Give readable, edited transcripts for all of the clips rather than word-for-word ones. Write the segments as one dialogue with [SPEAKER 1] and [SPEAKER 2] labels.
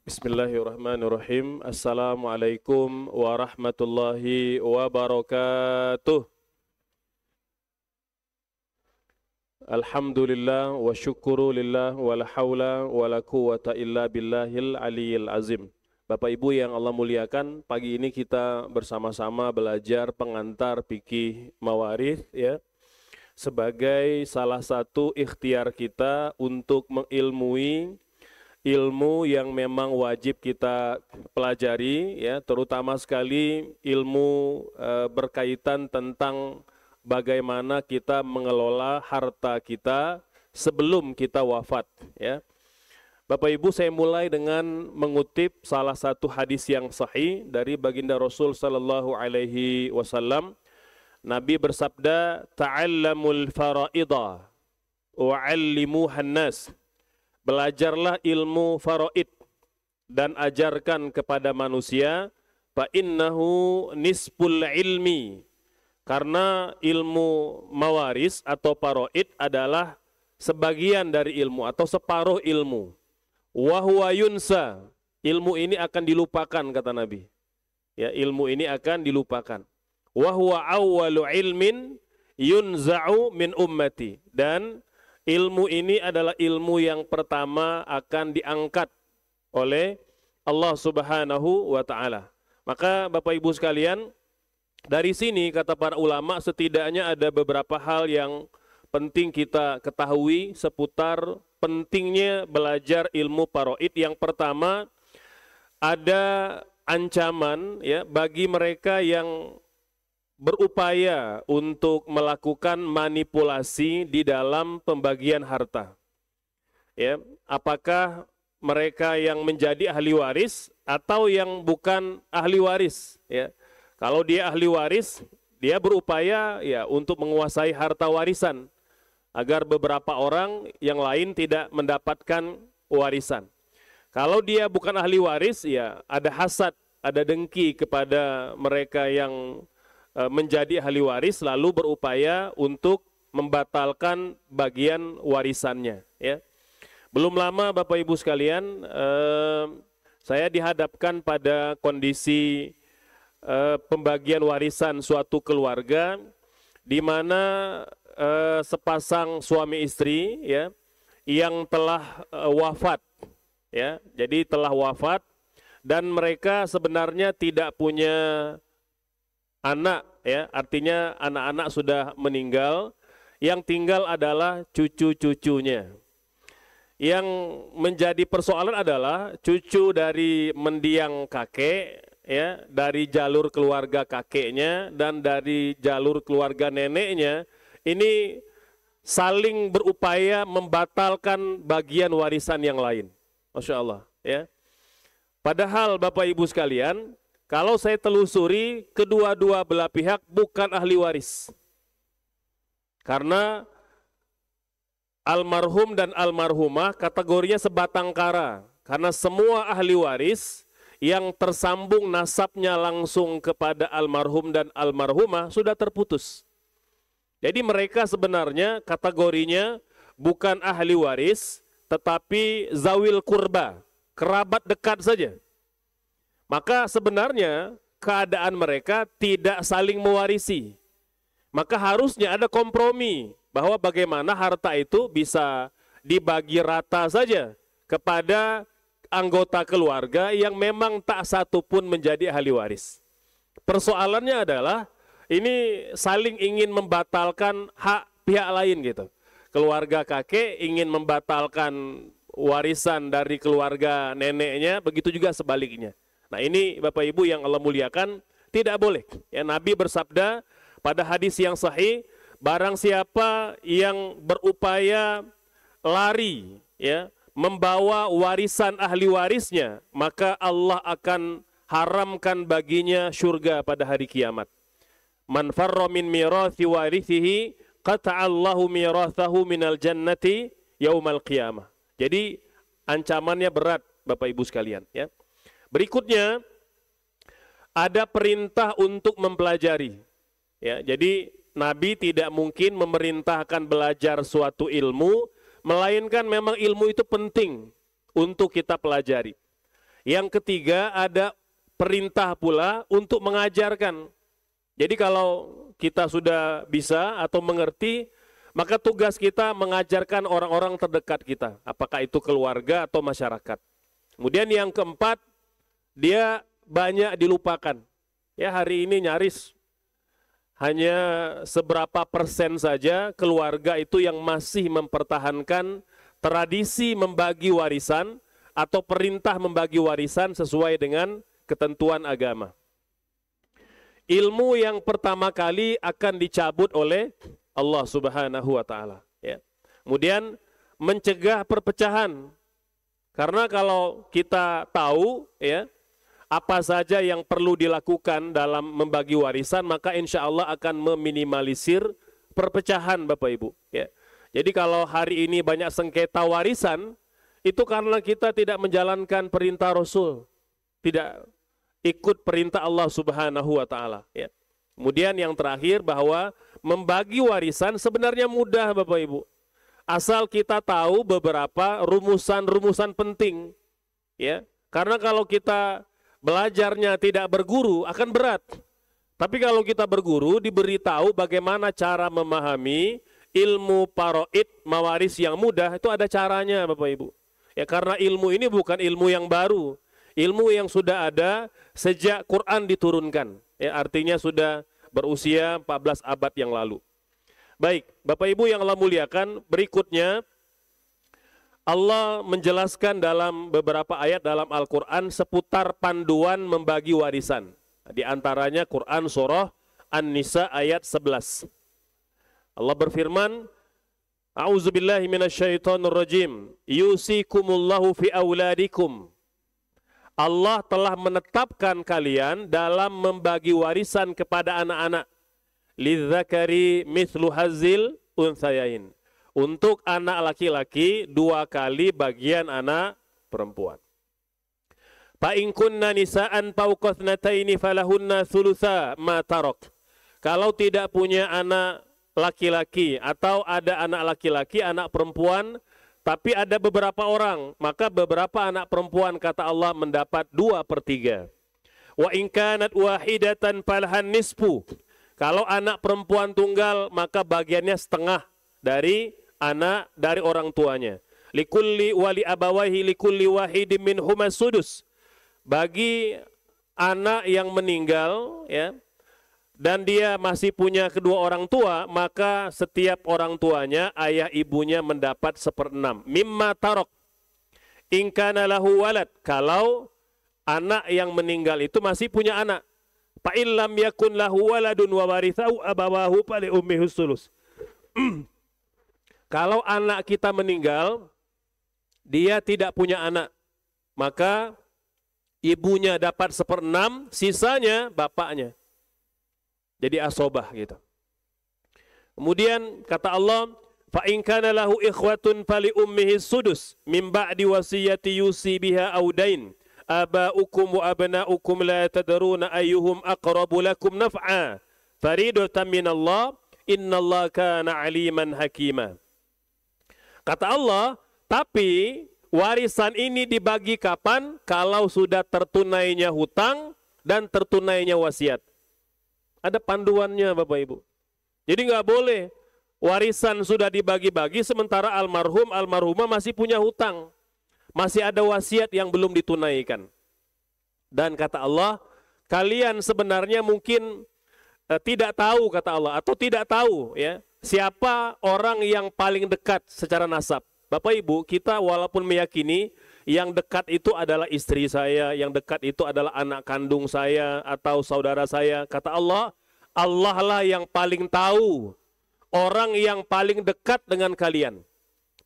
[SPEAKER 1] Bismillahirrahmanirrahim. Assalamualaikum warahmatullahi wabarakatuh. Alhamdulillah wa syukurulillah wa la hawla wa la quwata illa billahil aliyil azim. Bapak Ibu yang Allah muliakan, pagi ini kita bersama-sama belajar pengantar fikih mawarith ya, sebagai salah satu ikhtiar kita untuk mengilmui ilmu yang memang wajib kita pelajari ya, terutama sekali ilmu berkaitan tentang bagaimana kita mengelola harta kita sebelum kita wafat ya. Bapak Ibu, saya mulai dengan mengutip salah satu hadis yang sahih dari baginda Rasul sallallahu alaihi wasallam. Nabi bersabda, "Ta'allamul faraidah wa 'allimuhan nas." Belajarlah ilmu faraid dan ajarkan kepada manusia, fa innahu nisful ilmi. Karena ilmu mawaris atau faraid adalah sebagian dari ilmu atau separuh ilmu. Wa huwa yunsa. Ilmu ini akan dilupakan kata Nabi. Ya, ilmu ini akan dilupakan. Wa huwa awwalu ilmin yunza'u min ummati. Dan ilmu ini adalah ilmu yang pertama akan diangkat oleh Allah Subhanahu wa Ta'ala. Maka Bapak Ibu sekalian, dari sini kata para ulama setidaknya ada beberapa hal yang penting kita ketahui seputar pentingnya belajar ilmu faraid. Yang pertama, ada ancaman ya bagi mereka yang berupaya untuk melakukan manipulasi di dalam pembagian harta. Ya, apakah mereka yang menjadi ahli waris atau yang bukan ahli waris, ya. Kalau dia ahli waris, dia berupaya ya untuk menguasai harta warisan agar beberapa orang yang lain tidak mendapatkan warisan. Kalau dia bukan ahli waris, ya ada hasad, ada dengki kepada mereka yang menjadi ahli waris lalu berupaya untuk membatalkan bagian warisannya ya. Belum lama Bapak Ibu sekalian, saya dihadapkan pada kondisi pembagian warisan suatu keluarga di mana sepasang suami istri ya yang telah wafat ya. Jadi telah wafat dan mereka sebenarnya tidak punya anak ya, artinya anak-anak sudah meninggal, yang tinggal adalah cucu-cucunya. Yang menjadi persoalan adalah cucu dari mendiang kakek ya, dari jalur keluarga kakeknya dan dari jalur keluarga neneknya ini saling berupaya membatalkan bagian warisan yang lain. Masya Allah ya. Padahal Bapak Ibu sekalian, kalau saya telusuri, kedua-dua belah pihak bukan ahli waris. Karena almarhum dan almarhumah kategorinya sebatang kara. Karena semua ahli waris yang tersambung nasabnya langsung kepada almarhum dan almarhumah sudah terputus. Jadi mereka sebenarnya kategorinya bukan ahli waris, tetapi zawil kurba, kerabat dekat saja. Maka sebenarnya keadaan mereka tidak saling mewarisi. Maka harusnya ada kompromi bahwa bagaimana harta itu bisa dibagi rata saja kepada anggota keluarga yang memang tak satu pun menjadi ahli waris. Persoalannya adalah ini saling ingin membatalkan hak pihak lain gitu. Keluarga kakek ingin membatalkan warisan dari keluarga neneknya, begitu juga sebaliknya. Nah ini Bapak Ibu yang Allah muliakan, tidak boleh. Ya, Nabi bersabda pada hadis yang sahih, barang siapa yang berupaya lari ya, membawa warisan ahli warisnya, maka Allah akan haramkan baginya surga pada hari kiamat. Man farra min mirathi warithihi qata'allahu mirathahu minal jannati yaumal qiyamah. Jadi ancamannya berat Bapak Ibu sekalian ya. Berikutnya ada perintah untuk mempelajari. Ya, jadi Nabi tidak mungkin memerintahkan belajar suatu ilmu, melainkan memang ilmu itu penting untuk kita pelajari. Yang ketiga, ada perintah pula untuk mengajarkan. Jadi kalau kita sudah bisa atau mengerti, maka tugas kita mengajarkan orang-orang terdekat kita, apakah itu keluarga atau masyarakat. Kemudian yang keempat, dia banyak dilupakan. Ya, hari ini nyaris hanya seberapa persen saja keluarga itu yang masih mempertahankan tradisi membagi warisan atau perintah membagi warisan sesuai dengan ketentuan agama. Ilmu yang pertama kali akan dicabut oleh Allah Subhanahu wa taala, ya. Kemudian mencegah perpecahan. Karena kalau kita tahu, ya, apa saja yang perlu dilakukan dalam membagi warisan, maka insya Allah akan meminimalisir perpecahan, Bapak Ibu, ya. Jadi kalau hari ini banyak sengketa warisan, itu karena kita tidak menjalankan perintah Rasul, tidak ikut perintah Allah Subhanahu wa taala, ya. Kemudian yang terakhir, bahwa membagi warisan sebenarnya mudah, Bapak Ibu. Asal kita tahu beberapa rumusan-rumusan penting, ya. Karena kalau kita belajarnya tidak berguru akan berat. Tapi kalau kita berguru, diberitahu bagaimana cara memahami ilmu faraid mawaris yang mudah, itu ada caranya, Bapak Ibu. Ya, karena ilmu ini bukan ilmu yang baru, ilmu yang sudah ada sejak Quran diturunkan. Ya, artinya sudah berusia 14 abad yang lalu. Baik, Bapak Ibu yang Allah muliakan, berikutnya Allah menjelaskan dalam beberapa ayat dalam Al-Quran seputar panduan membagi warisan. Di antaranya Quran surah An-Nisa ayat 11. Allah berfirman, A'udzubillahi minasyaitonirrajim. Yusikumullahu fi auladikum. Allah telah menetapkan kalian dalam membagi warisan kepada anak-anak. Lidzakari mithlu hazil unthayain. Untuk anak laki-laki 2 kali bagian anak perempuan. Fa in kunna nisaan fawqa thnataini falahunna thulutsa ma tarak. Kalau tidak punya anak laki-laki atau ada anak laki-laki, anak perempuan, tapi ada beberapa orang, maka beberapa anak perempuan kata Allah mendapat 2/3. Wa in kanat wahidatan falahan nisfu. Kalau anak perempuan tunggal, maka bagiannya setengah dari anak dari orang tuanya. Likulli wali abawaihi likulli wahidin minhuma sudus. Bagi anak yang meninggal, ya, dan dia masih punya kedua orang tua, maka setiap orang tuanya, ayah ibunya mendapat 1/6. Mimma tarok. In kana lahu walad. Kalau anak yang meninggal itu masih punya anak. Fa illam yakun lahu waladun wa warithahu abawahu fali ummihi sulus. Kalau anak kita meninggal, dia tidak punya anak, maka ibunya dapat 1/6, sisanya bapaknya. Jadi asobah gitu. Kemudian kata Allah, fa in kana lahu ikhwatun fali ummihi sudus min ba'di wasiyati yusi biha audain. Aba'ukum wa abna'ukum la tadruna ayyuhum aqrabu lakum naf'a. Faridatan minallah, innallaha kana aliman hakima. Kata Allah, tapi warisan ini dibagi kapan? Kalau sudah tertunainya hutang dan tertunainya wasiat. Ada panduannya, Bapak Ibu. Jadi nggak boleh warisan sudah dibagi-bagi sementara almarhum, almarhumah masih punya hutang. Masih ada wasiat yang belum ditunaikan. Dan kata Allah, kalian sebenarnya mungkin tidak tahu, kata Allah, atau tidak tahu, ya, siapa orang yang paling dekat secara nasab. Bapak Ibu, kita walaupun meyakini yang dekat itu adalah istri saya, yang dekat itu adalah anak kandung saya atau saudara saya. Kata Allah, Allah lah yang paling tahu orang yang paling dekat dengan kalian.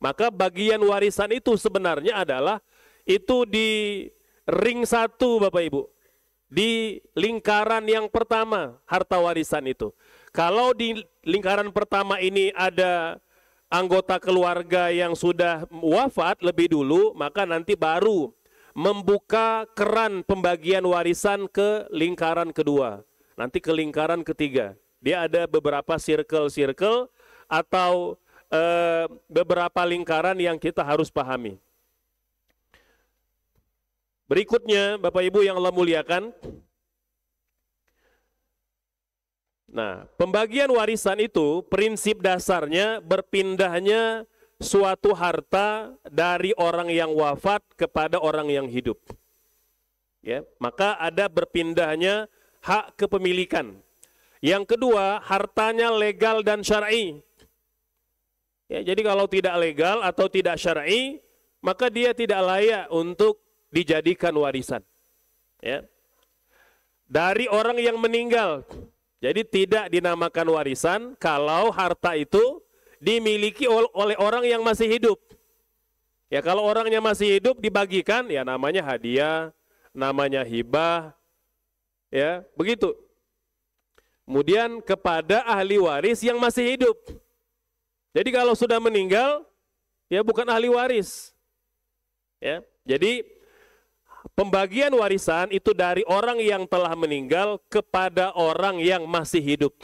[SPEAKER 1] Maka bagian warisan itu sebenarnya adalah itu di ring 1, Bapak Ibu. Di lingkaran yang pertama, harta warisan itu. Kalau di lingkaran pertama ini ada anggota keluarga yang sudah wafat lebih dulu, maka nanti baru membuka keran pembagian warisan ke lingkaran kedua. Nanti ke lingkaran ketiga. Dia ada beberapa circle-circle atau beberapa lingkaran yang kita harus pahami. Berikutnya, Bapak Ibu yang Allah muliakan, nah, pembagian warisan itu prinsip dasarnya berpindahnya suatu harta dari orang yang wafat kepada orang yang hidup. Ya, maka ada berpindahnya hak kepemilikan. Yang kedua, hartanya legal dan syar'i. Ya, jadi kalau tidak legal atau tidak syar'i, maka dia tidak layak untuk dijadikan warisan. Ya. Dari orang yang meninggal. Jadi tidak dinamakan warisan kalau harta itu dimiliki oleh orang yang masih hidup. Ya, kalau orangnya masih hidup dibagikan, ya namanya hadiah, namanya hibah, ya begitu. Kemudian kepada ahli waris yang masih hidup. Jadi kalau sudah meninggal, ya bukan ahli waris. Ya, jadi pembagian warisan itu dari orang yang telah meninggal kepada orang yang masih hidup.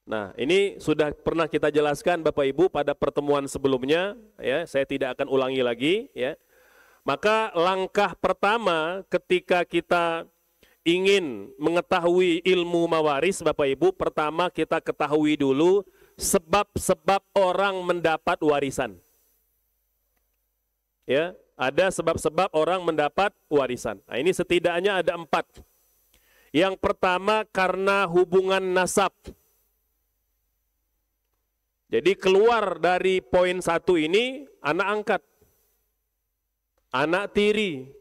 [SPEAKER 1] Nah, ini sudah pernah kita jelaskan Bapak Ibu pada pertemuan sebelumnya, ya, saya tidak akan ulangi lagi, ya. Maka langkah pertama ketika kita ingin mengetahui ilmu mawaris Bapak Ibu, pertama kita ketahui dulu sebab-sebab orang mendapat warisan. Ya, ada sebab-sebab orang mendapat warisan. Nah, ini setidaknya ada 4. Yang pertama karena hubungan nasab. Jadi keluar dari poin 1 ini anak angkat, anak tiri,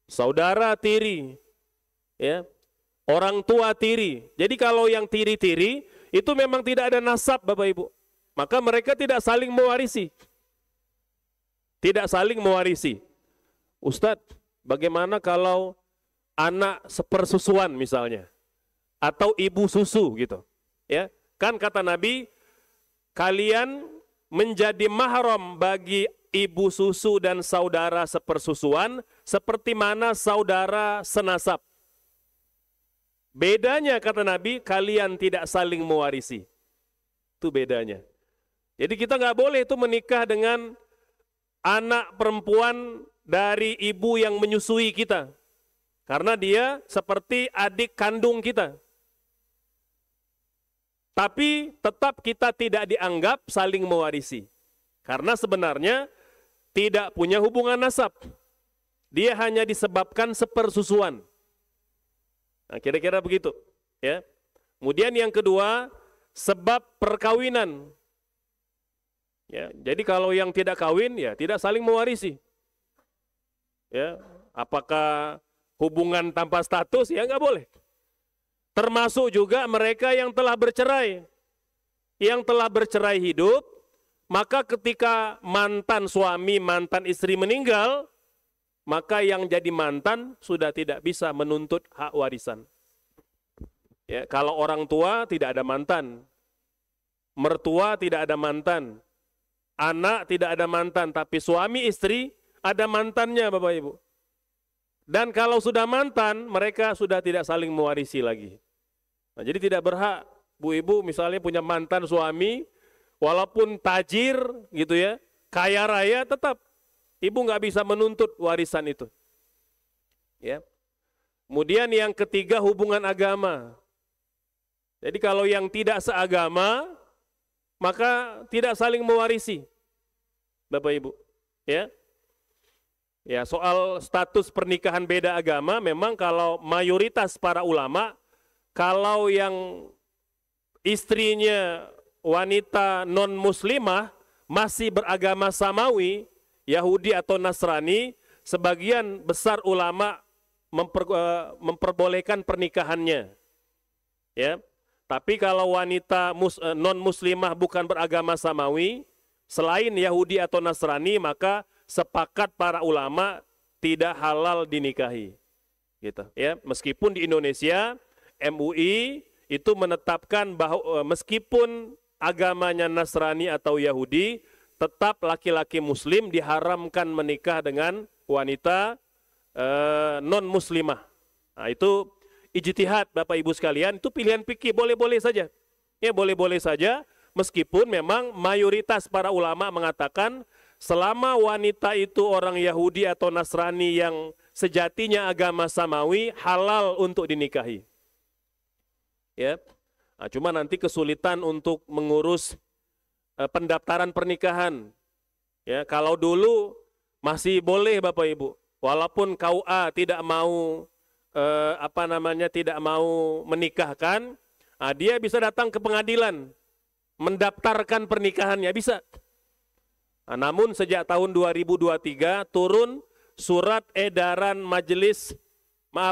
[SPEAKER 1] saudara tiri, ya, orang tua tiri. Jadi kalau yang tiri-tiri itu memang tidak ada nasab Bapak Ibu. Maka mereka tidak saling mewarisi. Tidak saling mewarisi. Ustadz, bagaimana kalau anak sepersusuan misalnya? Atau ibu susu gitu. Ya, kan kata Nabi, kalian menjadi mahram bagi ibu susu dan saudara sepersusuan seperti mana saudara senasab. Bedanya kata Nabi, kalian tidak saling mewarisi. Itu bedanya. Jadi kita nggak boleh itu menikah dengan anak perempuan dari ibu yang menyusui kita. Karena dia seperti adik kandung kita. Tapi tetap kita tidak dianggap saling mewarisi. Karena sebenarnya tidak punya hubungan nasab. Dia hanya disebabkan sepersusuan. Nah, kira-kira begitu, ya. Kemudian yang kedua, sebab perkawinan. Ya, jadi kalau yang tidak kawin, ya tidak saling mewarisi. Ya, apakah hubungan tanpa status? Ya nggak boleh. Termasuk juga mereka yang telah bercerai. Yang telah bercerai hidup, maka ketika mantan suami, mantan istri meninggal, maka yang jadi mantan sudah tidak bisa menuntut hak warisan. Ya, kalau orang tua tidak ada mantan, mertua tidak ada mantan, anak tidak ada mantan, tapi suami istri ada mantannya Bapak Ibu. Dan kalau sudah mantan, mereka sudah tidak saling mewarisi lagi. Nah, jadi tidak berhak Bu Ibu misalnya punya mantan suami, walaupun tajir gitu ya, kaya raya, tetap Ibu nggak bisa menuntut warisan itu. Ya. Kemudian yang ketiga hubungan agama. Jadi kalau yang tidak seagama, maka tidak saling mewarisi. Bapak Ibu, ya. Ya, soal status pernikahan beda agama, memang kalau mayoritas para ulama, kalau yang istrinya wanita non-muslimah masih beragama samawi, Yahudi atau Nasrani, sebagian besar ulama memperbolehkan pernikahannya. Ya. Tapi kalau wanita non-muslimah bukan beragama samawi, selain Yahudi atau Nasrani, maka sepakat para ulama tidak halal dinikahi. Gitu, ya. Meskipun di Indonesia, MUI itu menetapkan bahwa meskipun agamanya Nasrani atau Yahudi, tetap laki-laki muslim diharamkan menikah dengan wanita non-muslimah. Nah, itu ijtihad Bapak Ibu sekalian, itu pilihan fikih, boleh-boleh saja. Ya, boleh-boleh saja, meskipun memang mayoritas para ulama mengatakan selama wanita itu orang Yahudi atau Nasrani yang sejatinya agama samawi, halal untuk dinikahi. Ya. Nah, cuma nanti kesulitan untuk mengurus pendaftaran pernikahan. Ya, kalau dulu masih boleh Bapak Ibu, walaupun KUA tidak mau tidak mau menikahkan, dia bisa datang ke pengadilan mendaftarkan pernikahannya, bisa. Nah, namun sejak tahun 2023 turun surat edaran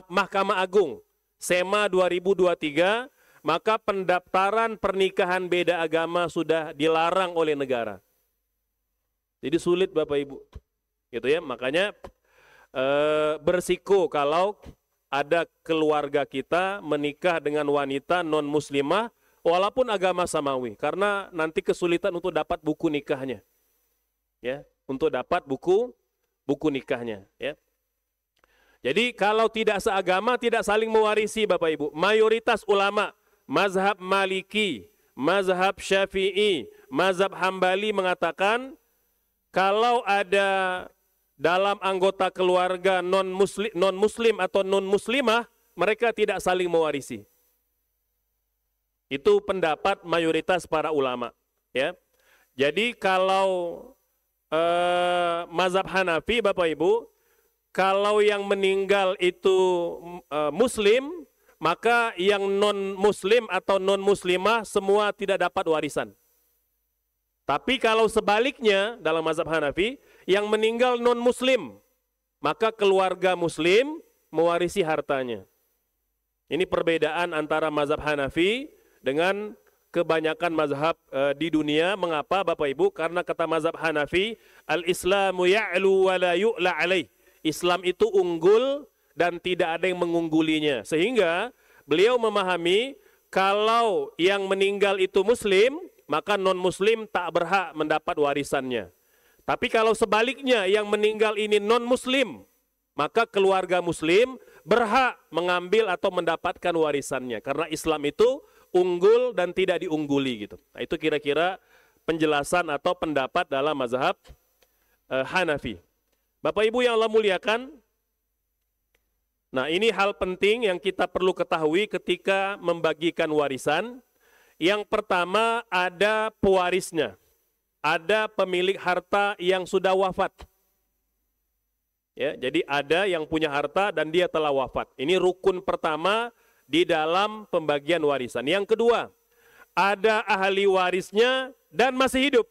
[SPEAKER 1] Mahkamah Agung SEMA 2023, maka pendaftaran pernikahan beda agama sudah dilarang oleh negara. Jadi sulit Bapak Ibu. Gitu ya, makanya bersiko kalau ada keluarga kita menikah dengan wanita non-muslimah walaupun agama samawi, karena nanti kesulitan untuk dapat buku nikahnya. Ya, untuk dapat buku nikahnya, ya. Jadi kalau tidak seagama tidak saling mewarisi Bapak Ibu. Mayoritas ulama mazhab Maliki, mazhab Syafi'i, mazhab Hambali mengatakan kalau ada dalam anggota keluarga non-muslim atau non-muslimah, mereka tidak saling mewarisi. Itu pendapat mayoritas para ulama. Ya. Jadi kalau mazhab Hanafi Bapak Ibu, kalau yang meninggal itu muslim, maka yang non-muslim atau non-muslimah semua tidak dapat warisan. Tapi kalau sebaliknya dalam mazhab Hanafi, yang meninggal non-muslim, maka keluarga muslim mewarisi hartanya. Ini perbedaan antara mazhab Hanafi dengan kebanyakan mazhab di dunia. Mengapa Bapak Ibu? Karena kata mazhab Hanafi, al-Islamu ya'lu wa la yu'la alaih. Islam itu unggul dan tidak ada yang mengunggulinya. Sehingga beliau memahami kalau yang meninggal itu muslim, maka non-muslim tak berhak mendapat warisannya. Tapi kalau sebaliknya yang meninggal ini non-muslim, maka keluarga muslim berhak mengambil atau mendapatkan warisannya. Karena Islam itu unggul dan tidak diungguli gitu. Nah, itu kira-kira penjelasan atau pendapat dalam mazhab Hanafi. Bapak Ibu yang Allah muliakan, nah ini hal penting yang kita perlu ketahui ketika membagikan warisan. Yang pertama ada pewarisnya, ada pemilik harta yang sudah wafat. Ya, jadi ada yang punya harta dan dia telah wafat. Ini rukun pertama di dalam pembagian warisan. Yang kedua, ada ahli warisnya dan masih hidup.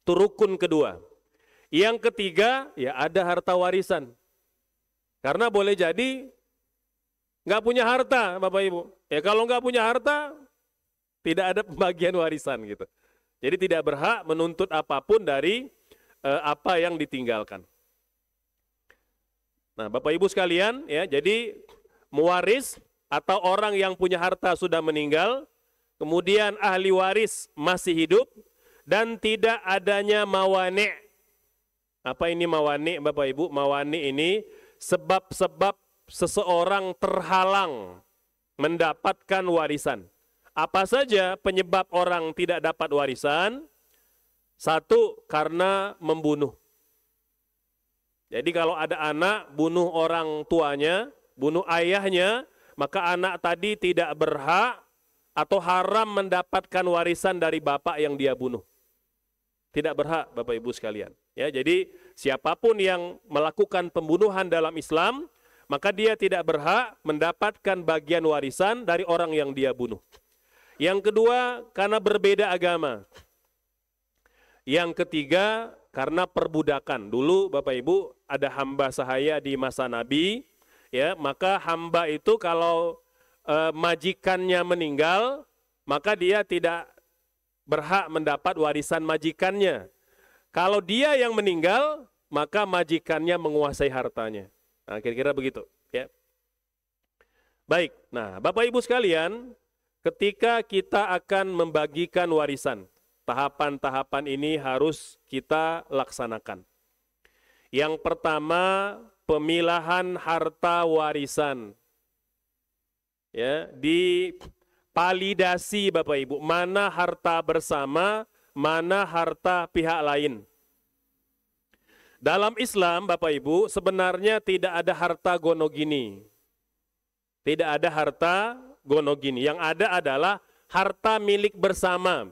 [SPEAKER 1] Itu rukun kedua. Yang ketiga, ya ada harta warisan. Karena boleh jadi nggak punya harta, Bapak Ibu. Ya kalau nggak punya harta, tidak ada pembagian warisan gitu. Jadi tidak berhak menuntut apapun dari apa yang ditinggalkan. Nah, Bapak Ibu sekalian, ya jadi mewaris atau orang yang punya harta sudah meninggal, kemudian ahli waris masih hidup dan tidak adanya mawani'. Apa ini mawani' Bapak Ibu? Mawani' ini sebab-sebab seseorang terhalang mendapatkan warisan. Apa saja penyebab orang tidak dapat warisan? Satu, karena membunuh. Jadi kalau ada anak bunuh orang tuanya, bunuh ayahnya, maka anak tadi tidak berhak atau haram mendapatkan warisan dari bapak yang dia bunuh. Tidak berhak Bapak Ibu sekalian. Ya, jadi siapapun yang melakukan pembunuhan dalam Islam, maka dia tidak berhak mendapatkan bagian warisan dari orang yang dia bunuh. Yang kedua, karena berbeda agama. Yang ketiga, karena perbudakan. Dulu Bapak Ibu ada hamba sahaya di masa Nabi, ya, maka hamba itu kalau majikannya meninggal, maka dia tidak berhak mendapat warisan majikannya. Kalau dia yang meninggal, maka majikannya menguasai hartanya. Nah, kira-kira begitu, ya. Baik. Nah, Bapak Ibu sekalian, ketika kita akan membagikan warisan, tahapan-tahapan ini harus kita laksanakan. Yang pertama, pemilahan harta warisan. Ya, di validasi Bapak Ibu, mana harta bersama, mana harta pihak lain. Dalam Islam, Bapak Ibu, sebenarnya tidak ada harta gonogini. Tidak ada harta gonogini. Yang ada adalah harta milik bersama.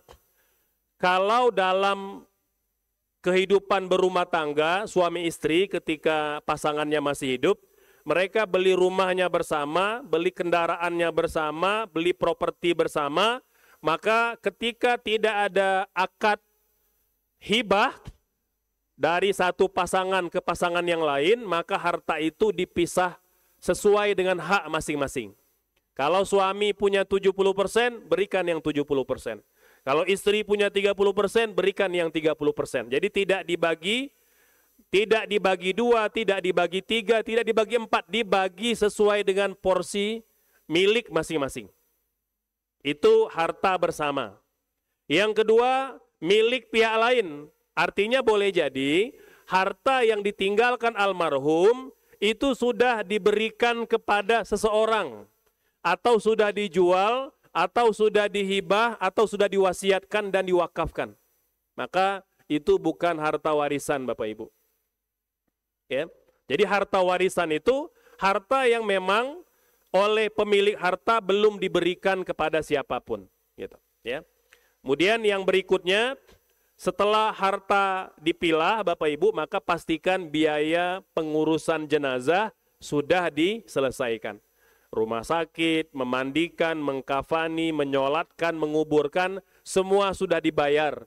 [SPEAKER 1] Kalau dalam kehidupan berumah tangga, suami istri ketika pasangannya masih hidup, mereka beli rumahnya bersama, beli kendaraannya bersama, beli properti bersama, maka ketika tidak ada akad hibah dari satu pasangan ke pasangan yang lain, maka harta itu dipisah sesuai dengan hak masing-masing. Kalau suami punya 70%, berikan yang 70%. Kalau istri punya 30%, berikan yang 30%. Jadi tidak dibagi 2, tidak dibagi 3, tidak dibagi 4, dibagi sesuai dengan porsi milik masing-masing. Itu harta bersama. Yang kedua, milik pihak lain. Artinya boleh jadi harta yang ditinggalkan almarhum itu sudah diberikan kepada seseorang, atau sudah dijual, atau sudah dihibah, atau sudah diwasiatkan dan diwakafkan. Maka itu bukan harta warisan, Bapak Ibu. Ya. Jadi harta warisan itu harta yang memang oleh pemilik harta belum diberikan kepada siapapun. Gitu. Ya. Kemudian yang berikutnya, setelah harta dipilah Bapak Ibu, maka pastikan biaya pengurusan jenazah sudah diselesaikan. Rumah sakit, memandikan, mengkafani, menyolatkan, menguburkan, semua sudah dibayar.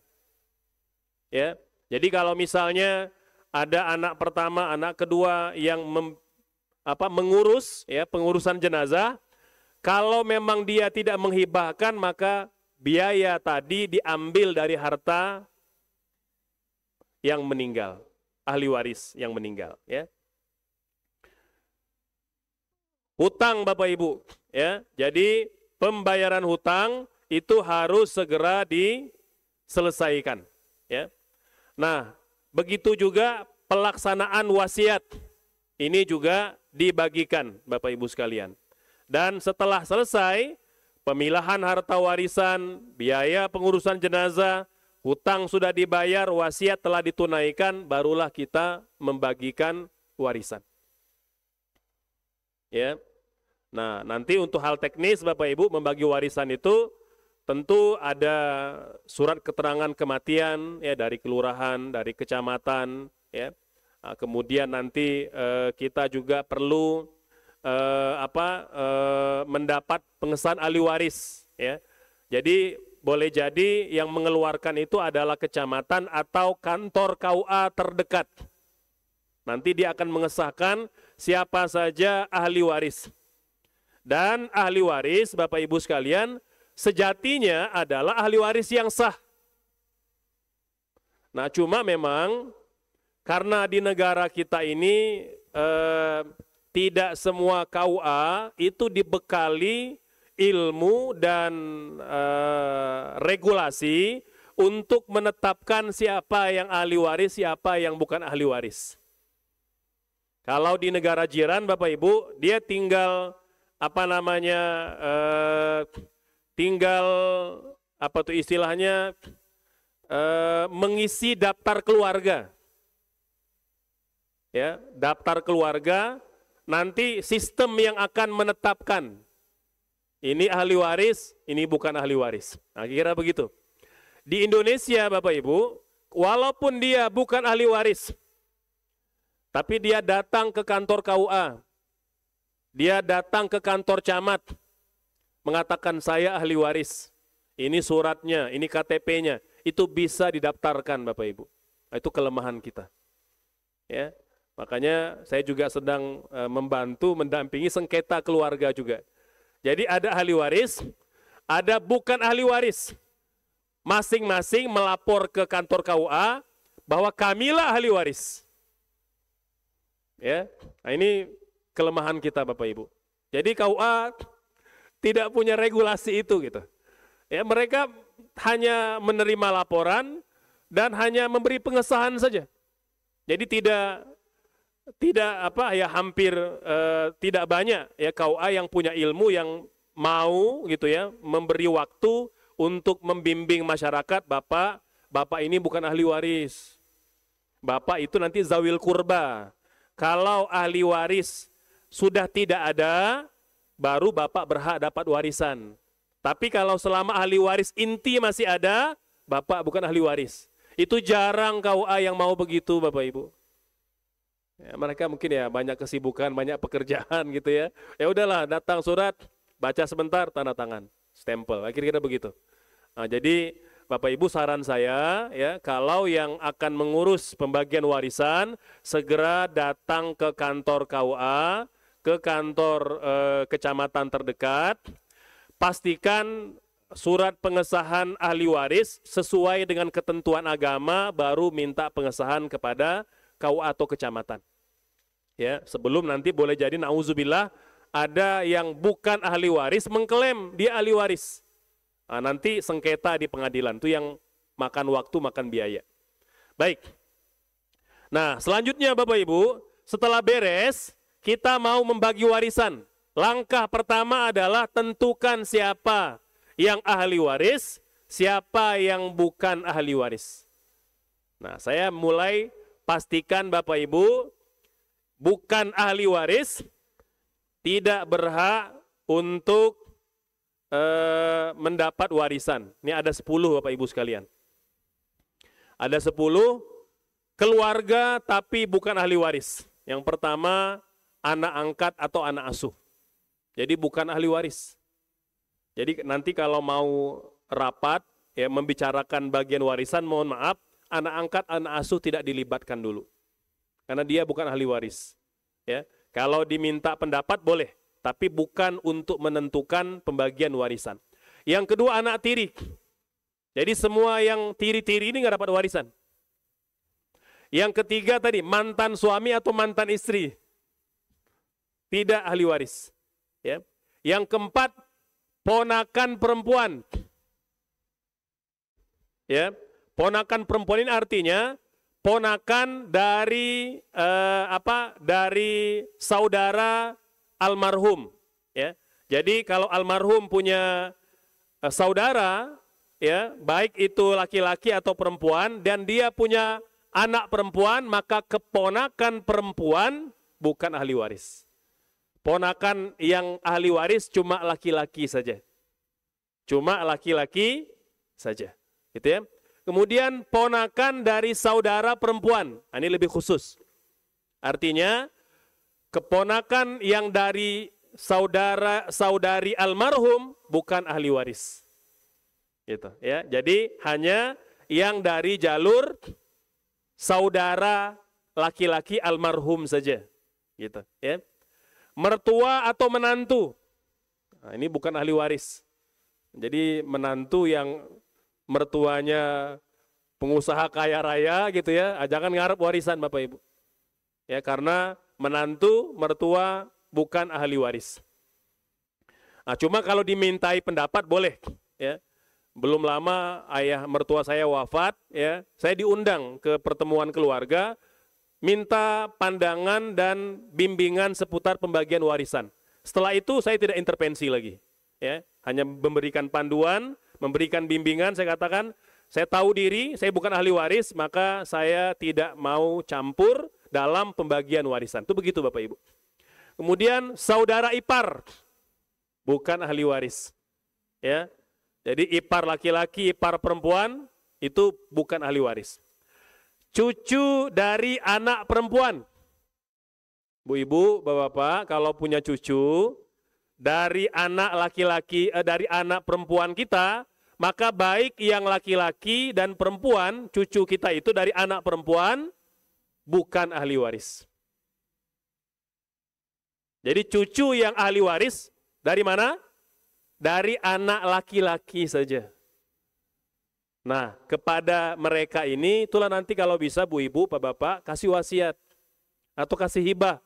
[SPEAKER 1] Ya. Jadi kalau misalnya ada anak pertama, anak kedua yang mengurus ya pengurusan jenazah, kalau memang dia tidak menghibahkan, maka biaya tadi diambil dari harta yang meninggal, ahli waris yang meninggal, ya. Hutang Bapak Ibu, ya. Jadi pembayaran hutang itu harus segera diselesaikan, ya. Nah, begitu juga pelaksanaan wasiat. Ini juga dibagikan Bapak Ibu sekalian. Dan setelah selesai pemilahan harta warisan, biaya pengurusan jenazah, hutang sudah dibayar, wasiat telah ditunaikan, barulah kita membagikan warisan. Ya. Nah, nanti untuk hal teknis Bapak Ibu membagi warisan itu tentu ada surat keterangan kematian ya dari kelurahan, dari kecamatan, ya. Nah, kemudian nanti kita juga perlu mendapat pengesahan ahli waris, ya. Jadi boleh jadi yang mengeluarkan itu adalah kecamatan atau kantor KUA terdekat. Nanti dia akan mengesahkan siapa saja ahli waris. Dan ahli waris, Bapak Ibu sekalian, sejatinya adalah ahli waris yang sah. Nah, cuma memang karena di negara kita ini tidak semua KUA itu dibekali ilmu dan regulasi untuk menetapkan siapa yang ahli waris, siapa yang bukan ahli waris. Kalau di negara jiran Bapak Ibu, dia tinggal mengisi daftar keluarga. Ya, daftar keluarga, nanti sistem yang akan menetapkan ini ahli waris, ini bukan ahli waris. Nah, kira begitu. Di Indonesia Bapak Ibu, walaupun dia bukan ahli waris, tapi dia datang ke kantor KUA, dia datang ke kantor camat, mengatakan saya ahli waris, ini suratnya, ini KTP-nya, itu bisa didaftarkan Bapak Ibu. Nah, itu kelemahan kita. Ya, makanya saya juga sedang membantu, mendampingi sengketa keluarga juga. Jadi ada ahli waris, ada bukan ahli waris. Masing-masing melapor ke kantor KUA bahwa kamilah ahli waris. Ya, nah ini kelemahan kita Bapak Ibu. Jadi KUA tidak punya regulasi itu gitu. Ya, mereka hanya menerima laporan dan hanya memberi pengesahan saja. Jadi hampir tidak banyak ya KUA yang punya ilmu, yang mau gitu ya memberi waktu untuk membimbing masyarakat, Bapak bapak ini bukan ahli waris. Bapak itu nanti zawil kurba. Kalau ahli waris sudah tidak ada, baru bapak berhak dapat warisan. Tapi kalau selama ahli waris inti masih ada, bapak bukan ahli waris. Itu jarang KUA yang mau begitu, Bapak Ibu. Ya, mereka mungkin ya banyak kesibukan, banyak pekerjaan gitu ya. Ya udahlah, datang surat, baca sebentar, tanda tangan, stempel. Kira-kira begitu. Nah, jadi Bapak Ibu saran saya ya, kalau yang akan mengurus pembagian warisan, segera datang ke kantor KUA, ke kantor kecamatan terdekat. Pastikan surat pengesahan ahli waris sesuai dengan ketentuan agama, baru minta pengesahan kepada KUA atau kecamatan. Ya, sebelum nanti boleh jadi nauzubillah ada yang bukan ahli waris mengklaim dia ahli waris. Nah, nanti sengketa di pengadilan itu yang makan waktu, makan biaya. Baik. Nah, selanjutnya Bapak Ibu, setelah beres kita mau membagi warisan. Langkah pertama adalah tentukan siapa yang ahli waris, siapa yang bukan ahli waris. Nah, saya mulai pastikan Bapak Ibu, bukan ahli waris tidak berhak untuk mendapat warisan. Ini ada 10 Bapak Ibu sekalian. Ada 10 keluarga tapi bukan ahli waris. Yang pertama, anak angkat atau anak asuh. Jadi bukan ahli waris. Jadi nanti kalau mau rapat ya membicarakan bagian warisan, mohon maaf, anak angkat, anak asuh tidak dilibatkan dulu. Karena dia bukan ahli waris. Ya, kalau diminta pendapat boleh, tapi bukan untuk menentukan pembagian warisan. Yang kedua, anak tiri. Jadi semua yang tiri-tiri ini nggak dapat warisan. Yang ketiga tadi, mantan suami atau mantan istri. Tidak ahli waris. Ya. Yang keempat, ponakan perempuan. Ya, ponakan perempuan ini artinya ponakan dari dari saudara almarhum. Ya, jadi kalau almarhum punya saudara, ya baik itu laki-laki atau perempuan, dan dia punya anak perempuan, maka keponakan perempuan bukan ahli waris. Ponakan yang ahli waris cuma laki-laki saja. Cuma laki-laki saja. Gitu ya. Kemudian ponakan dari saudara perempuan. Ini lebih khusus. Artinya keponakan yang dari saudari almarhum bukan ahli waris. Gitu ya. Jadi hanya yang dari jalur saudara laki-laki almarhum saja. Gitu ya. Mertua atau menantu. Nah, ini bukan ahli waris. Jadi menantu yang mertuanya pengusaha kaya raya gitu ya, jangan ngarep warisan Bapak Ibu. Ya, karena menantu, mertua bukan ahli waris. Nah, cuma kalau dimintai pendapat boleh ya. Belum lama ayah mertua saya wafat ya, saya diundang ke pertemuan keluarga, minta pandangan dan bimbingan seputar pembagian warisan. Setelah itu saya tidak intervensi lagi, ya, hanya memberikan panduan, memberikan bimbingan. Saya katakan, saya tahu diri, saya bukan ahli waris, maka saya tidak mau campur dalam pembagian warisan. Itu begitu Bapak Ibu. Kemudian saudara ipar, bukan ahli waris, ya. Jadi ipar laki-laki, ipar perempuan itu bukan ahli waris. Cucu dari anak perempuan. Bu Ibu, Bapak-bapak, kalau punya cucu dari anak laki-laki, dari anak perempuan kita, maka baik yang laki-laki dan perempuan, cucu kita itu dari anak perempuan, bukan ahli waris. Jadi cucu yang ahli waris dari mana? Dari anak laki-laki saja. Nah, kepada mereka ini, itulah nanti kalau bisa Bu Ibu, Pak Bapak, kasih wasiat atau kasih hibah.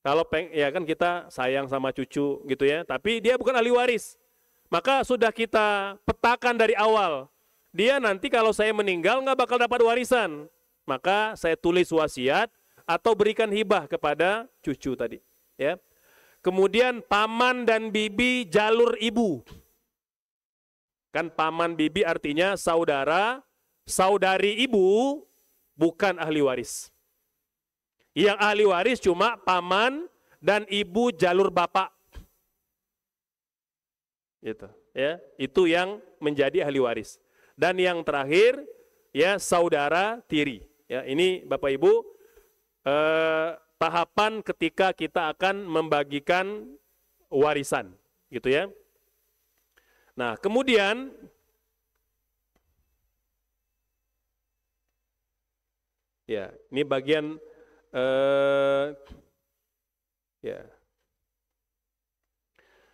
[SPEAKER 1] Kalau ya kan kita sayang sama cucu gitu ya, tapi dia bukan ahli waris. Maka sudah kita petakan dari awal. Dia nanti kalau saya meninggal nggak bakal dapat warisan. Maka saya tulis wasiat atau berikan hibah kepada cucu tadi. Ya. Kemudian paman dan bibi jalur ibu. Kan paman bibi artinya saudara saudari ibu bukan ahli waris. Yang ahli waris cuma paman dan ibu jalur bapak. Gitu, ya. Itu yang menjadi ahli waris. Dan yang terakhir ya saudara tiri. Ya, ini Bapak Ibu tahapan ketika kita akan membagikan warisan, gitu ya. Nah, kemudian ya, ini bagian ya.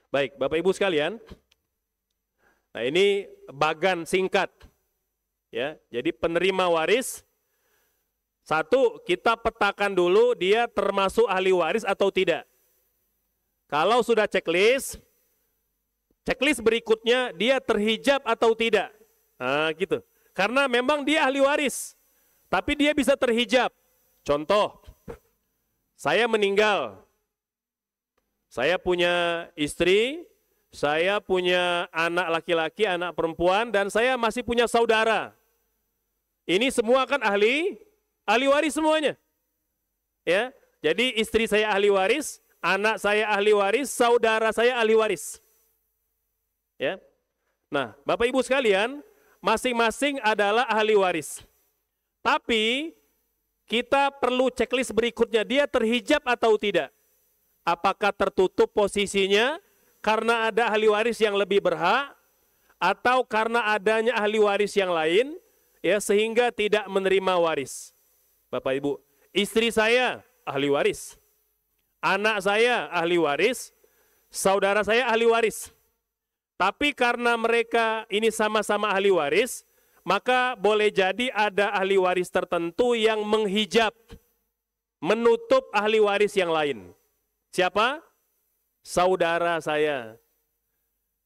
[SPEAKER 1] Baik, Bapak Ibu sekalian. Nah, ini bagan singkat. Ya, jadi penerima waris, satu, kita petakan dulu dia termasuk ahli waris atau tidak. Kalau sudah checklist berikutnya dia terhijab atau tidak. Nah, gitu. Karena memang dia ahli waris, tapi dia bisa terhijab. Contoh, saya meninggal, saya punya istri, saya punya anak laki-laki, anak perempuan, dan saya masih punya saudara. Ini semua kan ahli waris semuanya. Ya, jadi istri saya ahli waris, anak saya ahli waris, saudara saya ahli waris. Ya. Nah, Bapak Ibu sekalian, masing-masing adalah ahli waris. Tapi kita perlu checklist berikutnya, dia terhijab atau tidak? Apakah tertutup posisinya karena ada ahli waris yang lebih berhak, atau karena adanya ahli waris yang lain, ya, sehingga tidak menerima waris. Bapak Ibu, istri saya ahli waris, anak saya ahli waris, saudara saya ahli waris. Tapi karena mereka ini sama-sama ahli waris, maka boleh jadi ada ahli waris tertentu yang menghijab, menutup ahli waris yang lain. Siapa? Saudara saya.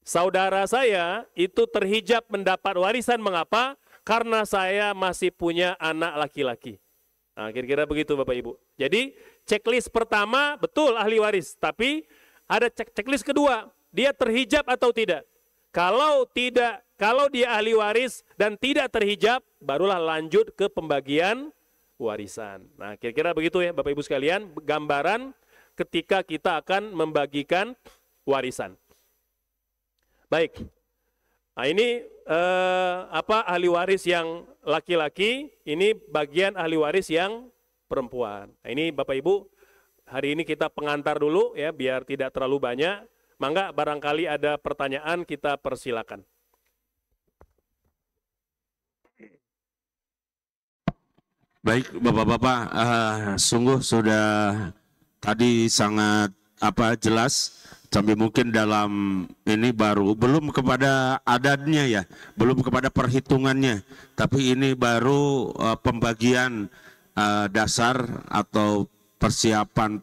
[SPEAKER 1] Saudara saya itu terhijab mendapat warisan. Mengapa? Karena saya masih punya anak laki-laki. Nah, kira-kira begitu Bapak Ibu. Jadi checklist pertama betul ahli waris, tapi ada checklist kedua, dia terhijab atau tidak. Kalau tidak, kalau dia ahli waris dan tidak terhijab, barulah lanjut ke pembagian warisan. Nah, kira-kira begitu ya Bapak Ibu sekalian, gambaran ketika kita akan membagikan warisan. Baik. Nah, ini ahli waris yang laki-laki, ini bagian ahli waris yang perempuan. Nah, ini Bapak Ibu, hari ini kita pengantar dulu ya biar tidak terlalu banyak. Mangga barangkali ada pertanyaan kita persilakan.
[SPEAKER 2] Baik, Bapak-bapak, sungguh sudah tadi sangat jelas. Sampai mungkin dalam ini belum kepada adatnya ya, belum kepada perhitungannya, tapi ini baru pembagian dasar atau persiapan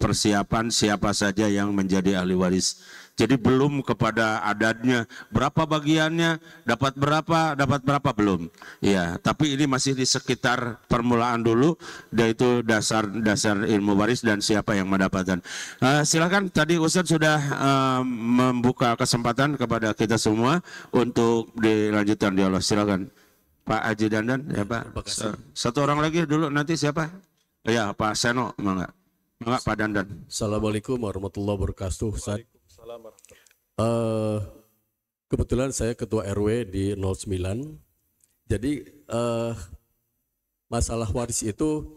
[SPEAKER 2] siapa saja yang menjadi ahli waris. Jadi belum kepada adatnya, berapa bagiannya, dapat berapa belum. Ya, tapi ini masih di sekitar permulaan dulu, yaitu dasar ilmu waris dan siapa yang mendapatkan. Silakan, tadi Ustadz sudah membuka kesempatan kepada kita semua untuk dilanjutkan dialog. Silakan Pak Haji Dandan, ya Pak. Satu orang lagi dulu, nanti siapa? Ya Pak Seno, mangga Pak Dandan.
[SPEAKER 3] Assalamualaikum warahmatullahi wabarakatuh. Kebetulan saya ketua RW di 09. Jadi masalah waris itu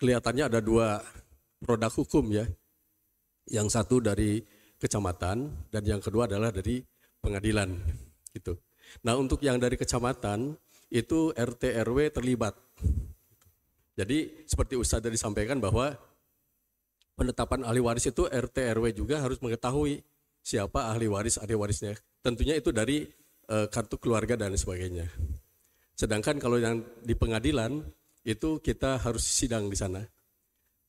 [SPEAKER 3] kelihatannya ada dua produk hukum ya. Yang satu dari kecamatan dan yang kedua adalah dari pengadilan gitu. Nah, untuk yang dari kecamatan itu RT RW terlibat. Jadi seperti Ustadz tadi sampaikan bahwa penetapan ahli waris itu RT RW juga harus mengetahui siapa ahli warisnya. Tentunya itu dari kartu keluarga dan sebagainya. Sedangkan kalau yang di pengadilan itu kita harus sidang di sana.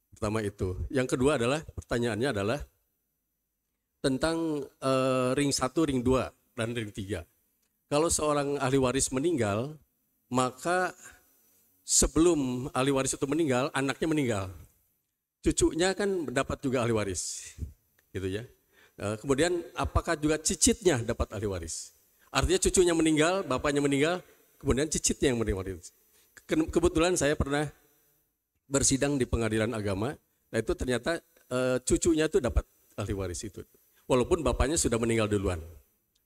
[SPEAKER 3] Pertama itu. Yang kedua adalah pertanyaannya adalah tentang ring 1, ring 2 dan ring 3. Kalau seorang ahli waris meninggal, maka sebelum ahli waris itu meninggal, anaknya meninggal. Cucunya kan mendapat juga ahli waris. Gitu ya. Kemudian apakah juga cicitnya dapat ahli waris? Artinya cucunya meninggal, bapaknya meninggal, kemudian cicitnya yang menerima waris. Kebetulan saya pernah bersidang di pengadilan agama, nah itu ternyata cucunya itu dapat ahli waris itu. Walaupun bapaknya sudah meninggal duluan.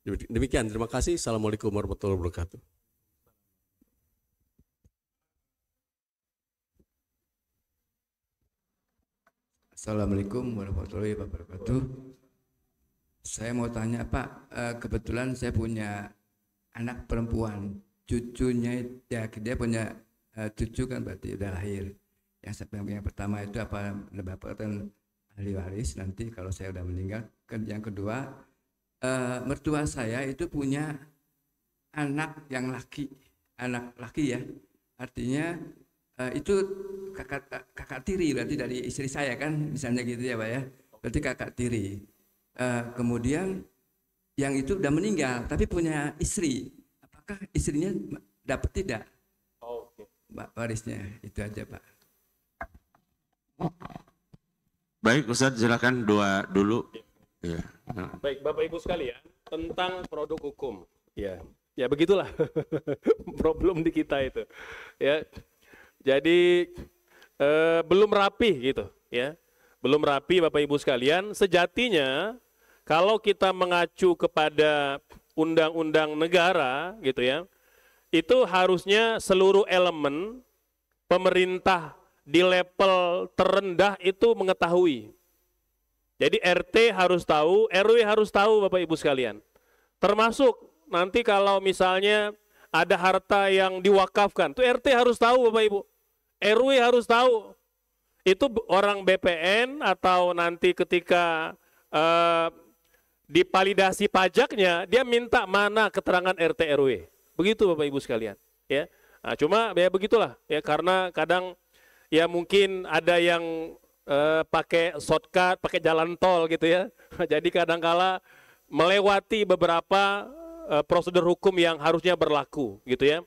[SPEAKER 3] Demikian, terima kasih. Assalamualaikum warahmatullahi wabarakatuh.
[SPEAKER 4] Assalamualaikum warahmatullahi wabarakatuh. Saya mau tanya Pak, kebetulan saya punya anak perempuan, cucunya ya dia punya cucu kan berarti udah lahir. Yang pertama itu apa mendapatkan ahli waris nanti kalau saya udah meninggal. Yang kedua, mertua saya itu punya anak yang laki, anak laki ya, artinya itu kakak tiri berarti dari istri saya kan, misalnya gitu ya Pak ya, berarti kakak tiri. Kemudian yang itu udah meninggal tapi punya istri, apakah istrinya dapat tidak warisnya? Itu aja Pak.
[SPEAKER 2] Baik Ustadz, silakan dua dulu. Ya.
[SPEAKER 1] Baik Bapak Ibu sekalian, tentang produk hukum, ya begitulah problem di kita itu, ya. Jadi belum rapi gitu, ya, belum rapi Bapak Ibu sekalian. Sejatinya kalau kita mengacu kepada undang-undang negara, gitu ya, itu harusnya seluruh elemen pemerintah di level terendah itu mengetahui. Jadi RT harus tahu, RW harus tahu Bapak Ibu sekalian. Termasuk nanti kalau misalnya ada harta yang diwakafkan, itu RT harus tahu Bapak Ibu. RW harus tahu. Itu orang BPN atau nanti ketika dipalidasi pajaknya, dia minta mana keterangan RT RW. Begitu Bapak Ibu sekalian. Ya. Nah, cuma ya begitulah, ya, karena kadang ya mungkin ada yang pakai shortcut, pakai jalan tol gitu ya. Jadi kadangkala melewati beberapa prosedur hukum yang harusnya berlaku gitu ya.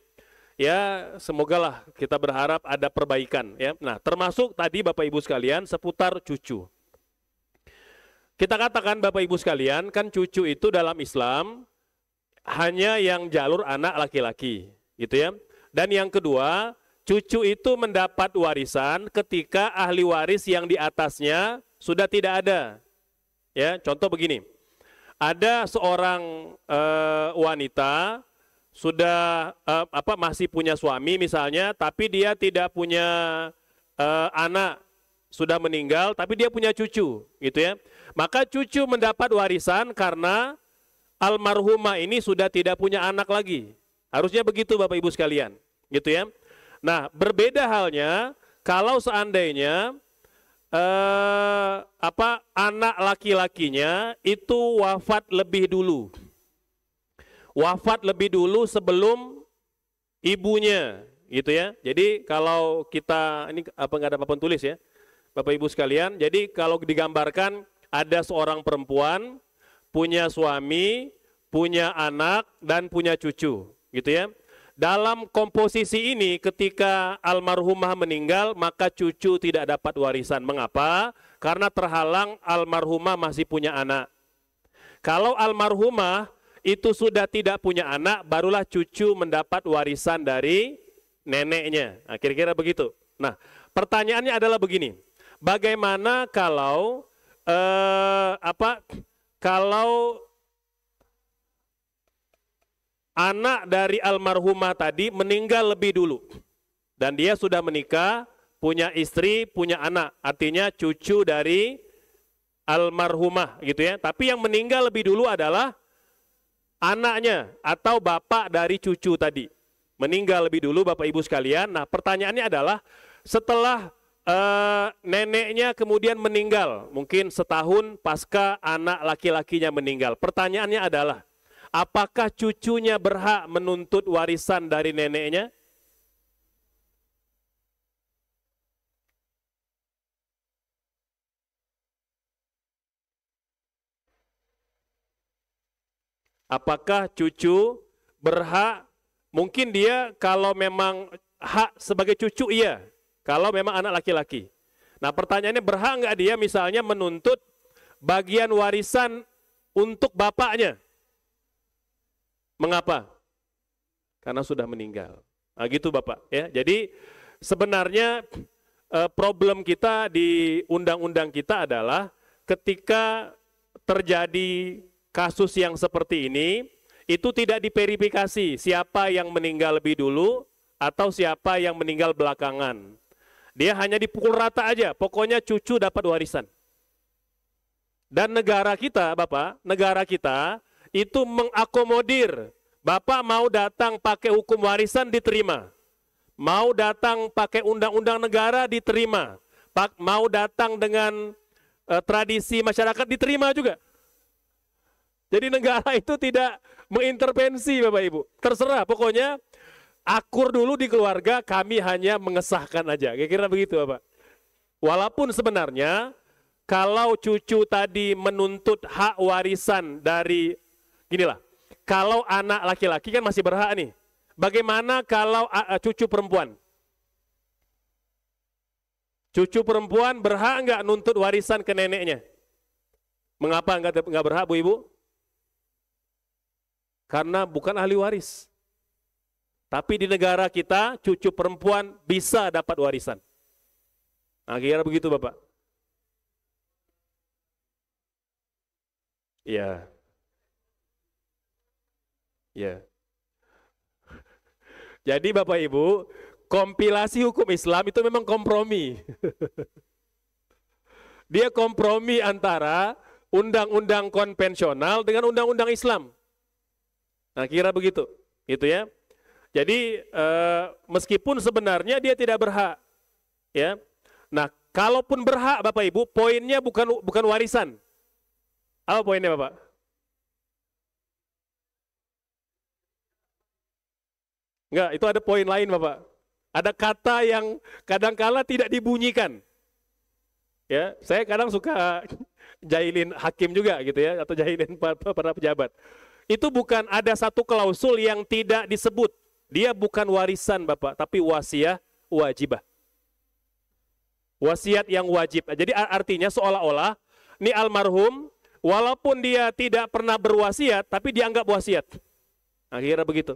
[SPEAKER 1] Ya semogalah kita berharap ada perbaikan ya. Nah termasuk tadi Bapak Ibu sekalian seputar cucu. Kita katakan Bapak Ibu sekalian, kan cucu itu dalam Islam hanya yang jalur anak laki-laki gitu ya. Dan yang kedua, cucu itu mendapat warisan ketika ahli waris yang di atasnya sudah tidak ada. Ya, contoh begini. Ada seorang wanita sudah masih punya suami misalnya, tapi dia tidak punya anak, sudah meninggal, tapi dia punya cucu, gitu ya. Maka cucu mendapat warisan karena almarhumah ini sudah tidak punya anak lagi. Harusnya begitu Bapak Ibu sekalian, gitu ya. Nah, berbeda halnya kalau seandainya anak laki-lakinya itu wafat lebih dulu. Wafat lebih dulu sebelum ibunya, gitu ya. Jadi kalau kita ini nggak ada papan tulis ya, Bapak Ibu sekalian. Jadi kalau digambarkan ada seorang perempuan punya suami, punya anak dan punya cucu, gitu ya. Dalam komposisi ini ketika almarhumah meninggal maka cucu tidak dapat warisan. Mengapa? Karena terhalang almarhumah masih punya anak. Kalau almarhumah itu sudah tidak punya anak, barulah cucu mendapat warisan dari neneknya. Nah, kira-kira begitu. Nah, pertanyaannya adalah begini. Bagaimana kalau anak dari almarhumah tadi meninggal lebih dulu dan dia sudah menikah, punya istri, punya anak, artinya cucu dari almarhumah gitu ya. Tapi yang meninggal lebih dulu adalah anaknya atau bapak dari cucu tadi. Meninggal lebih dulu Bapak Ibu sekalian. Nah, pertanyaannya adalah setelah neneknya kemudian meninggal, mungkin setahun pasca anak laki-lakinya meninggal. Pertanyaannya adalah apakah cucunya berhak menuntut warisan dari neneknya? Apakah cucu berhak? Mungkin dia kalau memang hak sebagai cucu iya, kalau memang anak laki-laki. Nah pertanyaannya berhak nggak dia misalnya menuntut bagian warisan untuk bapaknya? Mengapa? Karena sudah meninggal. Nah, gitu Bapak ya. Jadi sebenarnya problem kita di undang-undang kita adalah ketika terjadi kasus yang seperti ini, itu tidak diverifikasi siapa yang meninggal lebih dulu atau siapa yang meninggal belakangan. Dia hanya dipukul rata aja, pokoknya cucu dapat warisan. Dan negara kita, Bapak, negara kita itu mengakomodir. Bapak mau datang pakai hukum warisan diterima. Mau datang pakai undang-undang negara diterima. Mau datang dengan tradisi masyarakat diterima juga. Jadi negara itu tidak mengintervensi Bapak Ibu. Terserah, pokoknya akur dulu di keluarga, kami hanya mengesahkan aja. Kira-kira begitu Bapak. Walaupun sebenarnya kalau cucu tadi menuntut hak warisan dari, ginilah, kalau anak laki-laki kan masih berhak nih. Bagaimana kalau cucu perempuan? Cucu perempuan berhak nggak nuntut warisan ke neneknya? Mengapa nggak berhak Bu Ibu? Karena bukan ahli waris. Tapi di negara kita cucu perempuan bisa dapat warisan. Nah, kira begitu Bapak. Ya. Ya. Jadi Bapak Ibu, kompilasi hukum Islam itu memang kompromi. Dia kompromi antara undang-undang konvensional dengan undang-undang Islam. Nah, kira begitu, gitu ya. Jadi meskipun sebenarnya dia tidak berhak, ya. Nah, kalaupun berhak Bapak Ibu, poinnya bukan warisan. Apa poinnya Bapak? Enggak, itu ada poin lain Bapak. Ada kata yang kadangkala tidak dibunyikan. Ya, saya kadang suka jahilin hakim juga gitu ya, atau jahilin para pejabat. Itu bukan ada satu klausul yang tidak disebut. Dia bukan warisan Bapak, tapi wasiat wajibah. Wasiat yang wajib. Jadi artinya seolah-olah ini almarhum, walaupun dia tidak pernah berwasiat, tapi dianggap wasiat. Akhirnya begitu.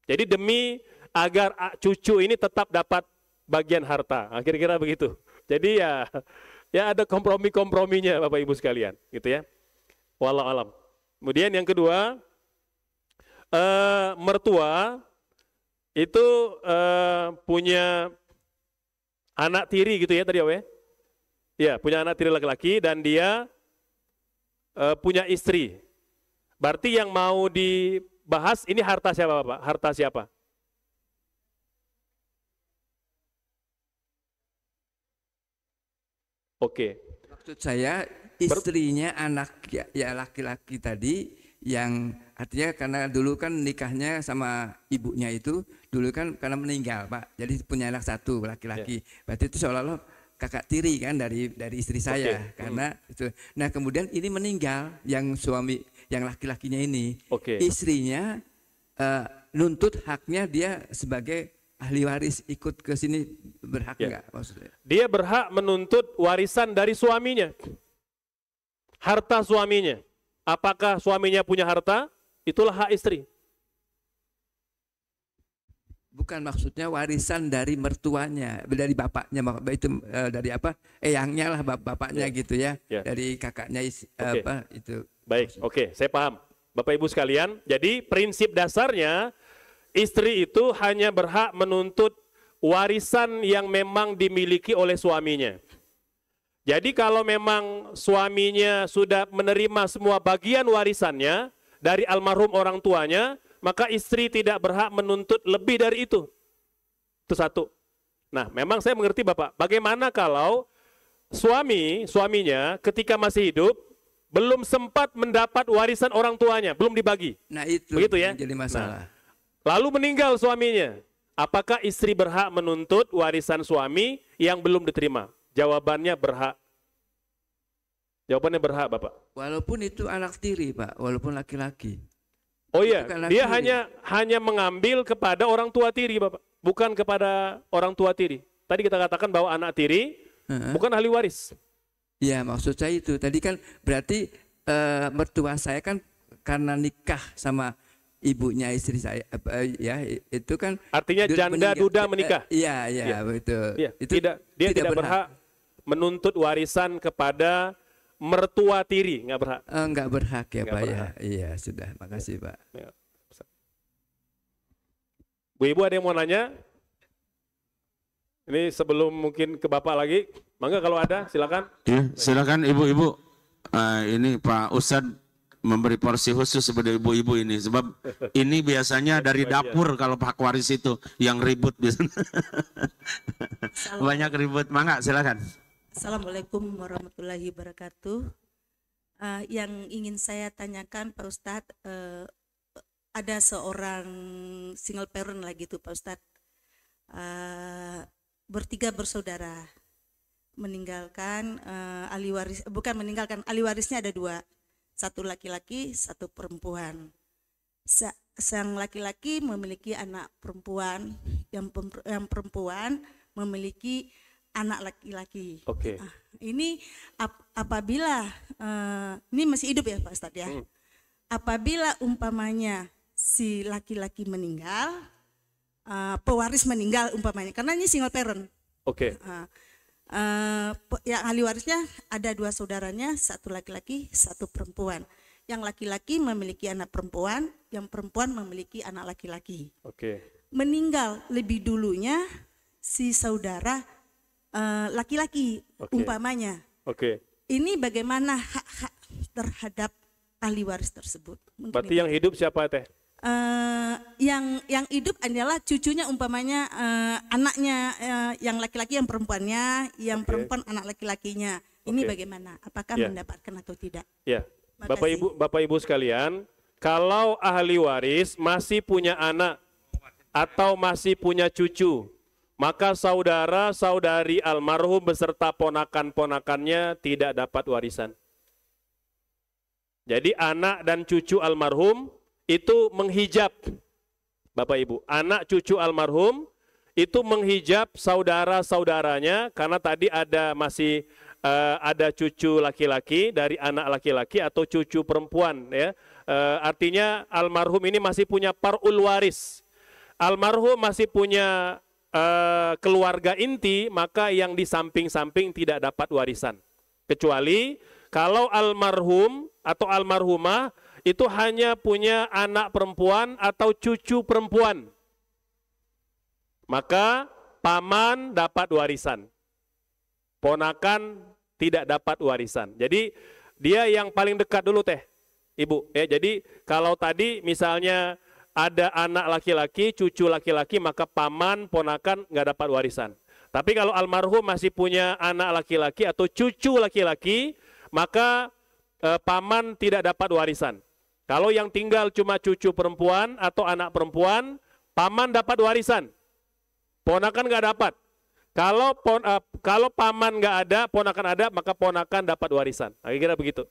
[SPEAKER 1] Jadi demi agar cucu ini tetap dapat bagian harta. Kira-kira begitu. Jadi ya ada kompromi-komprominya Bapak Ibu sekalian, gitu ya. Wallahu alam. Kemudian yang kedua, mertua itu punya anak tiri gitu ya tadi ya. Ya, punya anak tiri laki-laki dan dia punya istri. Berarti yang mau dibahas ini harta siapa Bapak? Harta siapa? Oke.
[SPEAKER 4] Maksud saya istrinya anak ya laki-laki tadi yang artinya karena dulu kan nikahnya sama ibunya itu dulu kan karena meninggal Pak. Jadi punya anak satu laki-laki. Berarti itu seolah-olah kakak tiri kan dari istri saya karena itu. Nah, kemudian ini meninggal yang suami yang laki-lakinya ini. Istrinya nuntut haknya dia sebagai ahli waris ikut ke sini berhak enggak maksudnya?
[SPEAKER 1] Dia berhak menuntut warisan dari suaminya. Harta suaminya. Apakah suaminya punya harta? Itulah hak istri.
[SPEAKER 4] Bukan maksudnya warisan dari mertuanya, dari bapaknya, itu dari apa? Eyangnya lah bapaknya gitu ya. Dari kakaknya apa itu.
[SPEAKER 1] Baik, saya paham. Bapak Ibu sekalian, jadi prinsip dasarnya istri itu hanya berhak menuntut warisan yang memang dimiliki oleh suaminya. Jadi kalau memang suaminya sudah menerima semua bagian warisannya dari almarhum orang tuanya, maka istri tidak berhak menuntut lebih dari itu. Itu satu. Nah, memang saya mengerti Bapak, bagaimana kalau suaminya ketika masih hidup belum sempat mendapat warisan orang tuanya, belum dibagi.
[SPEAKER 4] Nah, itu
[SPEAKER 1] begitu ya?
[SPEAKER 4] Jadi masalah.
[SPEAKER 1] Nah, lalu meninggal suaminya, apakah istri berhak menuntut warisan suami yang belum diterima? Jawabannya berhak. Jawabannya berhak Bapak.
[SPEAKER 4] Walaupun itu anak tiri Pak, walaupun laki-laki.
[SPEAKER 1] Oh iya, dia hanya mengambil kepada orang tua tiri Bapak, bukan kepada orang tua tiri. Tadi kita katakan bahwa anak tiri bukan ahli waris.
[SPEAKER 4] Ya, maksud saya itu. Tadi kan berarti mertua saya kan karena nikah sama ibunya istri saya ya itu kan
[SPEAKER 1] Artinya janda duda menikah.
[SPEAKER 4] Iya,
[SPEAKER 1] Iya.
[SPEAKER 4] betul.
[SPEAKER 1] Iya,
[SPEAKER 4] Itu
[SPEAKER 1] dia tidak berhak menuntut warisan kepada mertua tiri, nggak berhak.
[SPEAKER 4] Enggak berhak ya
[SPEAKER 1] Nggak
[SPEAKER 4] Pak
[SPEAKER 1] berhak.
[SPEAKER 4] ya. Iya, sudah. Makasih Pak.
[SPEAKER 1] Ya. Bu Ibu ada yang mau nanya? Ini sebelum mungkin ke Bapak lagi, mangga kalau ada silakan.
[SPEAKER 2] Ya, silakan ibu-ibu. Ini Pak Ustadz memberi porsi khusus kepada ibu-ibu ini, sebab ini biasanya dari dapur kalau hak waris itu yang ribut biasanya. Banyak ribut. Mangga silakan.
[SPEAKER 5] Assalamualaikum warahmatullahi wabarakatuh. Yang ingin saya tanyakan Pak Ustadz, ada seorang single parent lagi tuh Pak Ustadz, bertiga bersaudara, meninggalkan ahli waris, bukan meninggalkan, ahli warisnya ada dua, satu laki-laki, satu perempuan. Sang laki-laki memiliki anak perempuan, yang perempuan memiliki anak laki-laki.
[SPEAKER 1] Oke.
[SPEAKER 5] Ini apabila ini masih hidup ya Pak Ustadz ya. Apabila umpamanya si laki-laki meninggal, pewaris meninggal umpamanya, karena ini single parent.
[SPEAKER 1] Oke.
[SPEAKER 5] Yang ahli warisnya ada dua saudaranya, satu laki-laki, satu perempuan. Yang laki-laki memiliki anak perempuan, yang perempuan memiliki anak laki-laki.
[SPEAKER 1] Oke.
[SPEAKER 5] Meninggal lebih dulunya si saudara laki-laki umpamanya.
[SPEAKER 1] Oke.
[SPEAKER 5] Ini bagaimana hak-hak terhadap ahli waris tersebut? Mungkin
[SPEAKER 1] Berarti
[SPEAKER 5] itu.
[SPEAKER 1] yang hidup siapa Teh?
[SPEAKER 5] Yang hidup adalah cucunya umpamanya anaknya yang laki-laki, yang perempuannya, yang perempuan anak laki-lakinya. Ini bagaimana? Apakah mendapatkan atau tidak?
[SPEAKER 1] Ya.
[SPEAKER 5] Makasih.
[SPEAKER 1] Bapak Ibu sekalian, kalau ahli waris masih punya anak atau masih punya cucu, maka saudara-saudari almarhum beserta ponakan-ponakannya tidak dapat warisan. Jadi anak dan cucu almarhum itu menghijab, Bapak Ibu, anak cucu almarhum itu menghijab saudara-saudaranya, karena tadi masih ada cucu laki-laki dari anak laki-laki atau cucu perempuan, ya. Artinya almarhum ini masih punya parul waris. Almarhum masih punya keluarga inti, maka yang di samping-samping tidak dapat warisan. Kecuali kalau almarhum atau almarhumah itu hanya punya anak perempuan atau cucu perempuan, maka paman dapat warisan, ponakan tidak dapat warisan. Jadi dia yang paling dekat dulu Teh, Ibu. Ya, jadi kalau tadi misalnya ada anak laki-laki, cucu laki-laki, maka paman, ponakan nggak dapat warisan. Tapi kalau almarhum masih punya anak laki-laki atau cucu laki-laki, maka paman tidak dapat warisan. Kalau yang tinggal cuma cucu perempuan atau anak perempuan, paman dapat warisan, ponakan nggak dapat. Kalau paman nggak ada, ponakan ada, maka ponakan dapat warisan. Kira-kira begitu.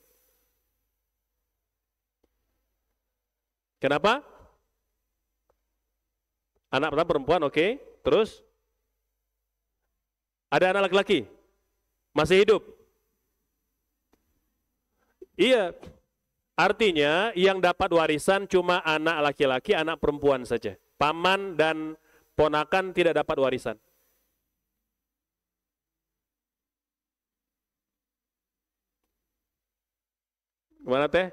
[SPEAKER 1] Kenapa? Anak perempuan, oke. Terus? Ada anak laki-laki? Masih hidup? Iya. Artinya yang dapat warisan cuma anak laki-laki, anak perempuan saja. Paman dan ponakan tidak dapat warisan. Gimana Teh?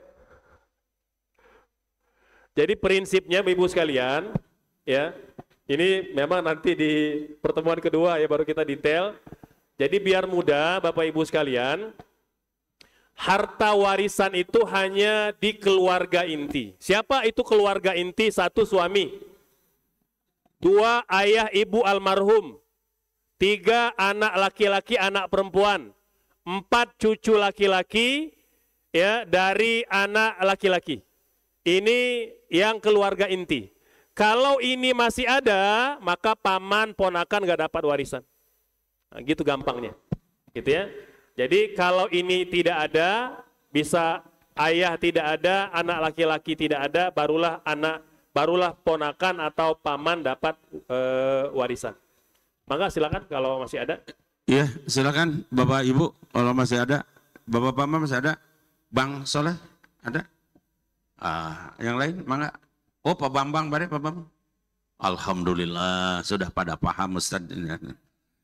[SPEAKER 1] Jadi prinsipnya Ibu sekalian, ya, ini memang nanti di pertemuan kedua ya baru kita detail. Jadi biar mudah Bapak Ibu sekalian, harta warisan itu hanya di keluarga inti. Siapa itu keluarga inti? Satu, suami. Dua, ayah ibu almarhum. Tiga, anak laki-laki, anak perempuan. Empat, cucu laki-laki ya dari anak laki-laki. Ini yang keluarga inti. Kalau ini masih ada, maka paman, ponakan nggak dapat warisan. Nah, gitu gampangnya, gitu ya. Jadi kalau ini tidak ada, bisa ayah tidak ada, anak laki-laki tidak ada, barulah ponakan atau paman dapat warisan. Maka silakan kalau masih ada.
[SPEAKER 2] Iya, silakan Bapak Ibu kalau masih ada. Bapak paman masih ada. Bang Soleh ada? Yang lain, mangga. Oh, Pak Bambang, bare Pak Bambang. Alhamdulillah sudah pada paham Ustaz.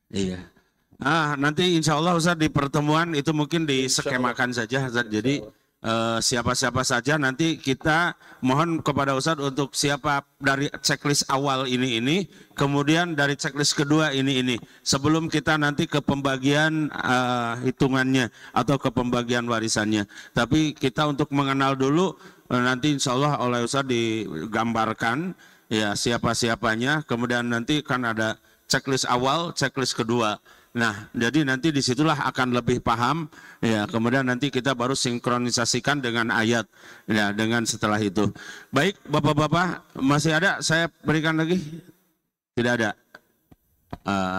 [SPEAKER 2] Iya. Nanti insya Allah Ustaz di pertemuan itu mungkin diskemakan saja Ustaz. Jadi siapa-siapa saja nanti kita mohon kepada Ustaz untuk siapa dari checklist awal ini, kemudian dari checklist kedua ini. Sebelum kita nanti ke pembagian hitungannya atau ke pembagian warisannya. Tapi kita untuk mengenal dulu nanti insya Allah oleh Ustaz digambarkan ya siapa-siapanya, kemudian nanti kan ada checklist awal, checklist kedua. Nah, jadi nanti disitulah akan lebih paham, ya. Kemudian nanti kita baru sinkronisasikan dengan ayat, ya, dengan setelah itu. Baik, bapak-bapak, masih ada? Saya berikan lagi? Tidak ada.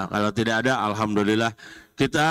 [SPEAKER 2] Kalau tidak ada, alhamdulillah. Kita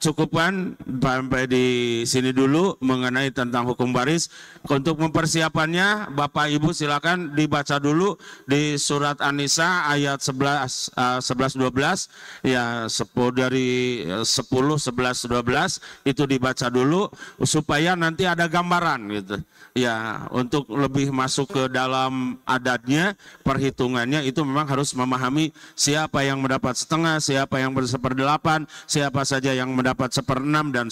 [SPEAKER 2] cukupkan sampai di sini dulu mengenai tentang hukum waris. Untuk mempersiapannya, Bapak Ibu silakan dibaca dulu di surat An-Nisa ayat 11-12 ya, dari 10, 11, 12 itu dibaca dulu supaya nanti ada gambaran gitu. Ya, untuk lebih masuk ke dalam adatnya, perhitungannya itu memang harus memahami siapa yang mendapat setengah, siapa yang berseperdelapan, siapa saja yang mendapat 1/6 dan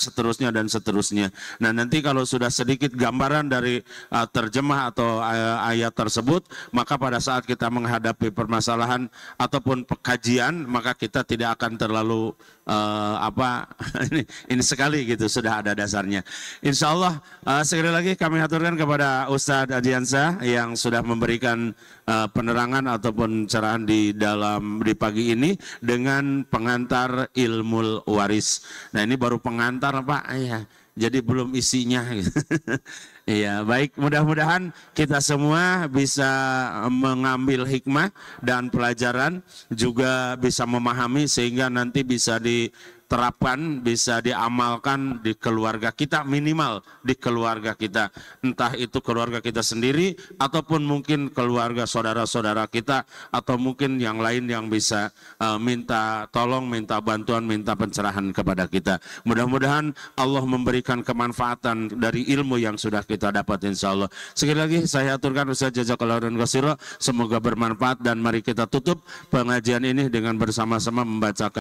[SPEAKER 2] seterusnya. Nah, nanti kalau sudah sedikit gambaran dari terjemah atau ayat tersebut, maka pada saat kita menghadapi permasalahan ataupun kajian, maka kita tidak akan terlalu ini sekali gitu, sudah ada dasarnya. Insya Allah sekali lagi kami aturkan kepada Ustadz Adiansa yang sudah memberikan penerangan ataupun cerahan di pagi ini dengan pengantar ilmu waris. Nah, ini baru pengantar Pak, ya. Jadi belum isinya. Iya, baik, mudah-mudahan kita semua bisa mengambil hikmah dan pelajaran, juga bisa memahami sehingga nanti bisa diterapkan, bisa diamalkan di keluarga kita, minimal di keluarga kita. Entah itu keluarga kita sendiri ataupun mungkin keluarga saudara-saudara kita atau mungkin yang lain yang bisa minta tolong, minta bantuan, minta pencerahan kepada kita. Mudah-mudahan Allah memberikan kemanfaatan dari ilmu yang sudah kita dapat insya Allah. Sekali lagi saya aturkan Ustaz jazakallahu khairan katsira, semoga bermanfaat dan mari kita tutup pengajian ini dengan bersama-sama membacakan